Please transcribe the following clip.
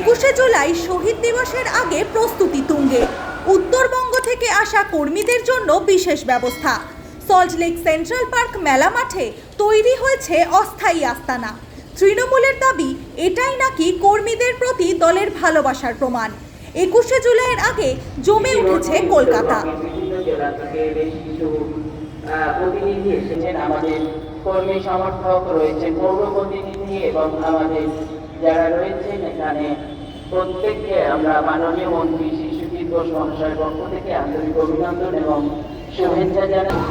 21শে জুলাই শহীদ দিবসের আগে প্রস্তুতি তুঙ্গে। উত্তরবঙ্গ থেকে আসা কর্মীদের জন্য বিশেষ ব্যবস্থা। সল্টলেক সেন্ট্রাল পার্ক মেলা মাঠে তৈরি হয়েছে অস্থায়ী আস্তানা। তৃণমূলের দাবি, এটাই নাকি কর্মীদের প্রতি দলের ভালোবাসার প্রমাণ। 21শে জুলাইয়ের আগে জমে উঠেছে কলকাতা। প্রতিনিধি এসেছেন, আমাদের কর্মী সমর্থক রয়েছে, পৌর প্রতিনিধি এবং আমাদের যারা রয়েছেন এখানে প্রত্যেককে আমরা মাননীয় মন্ত্রী শিশুজিৎ ঘোষ মহাশয়ের পক্ষ থেকে আন্তরিক অভিনন্দন এবং শুভেচ্ছা জানাই।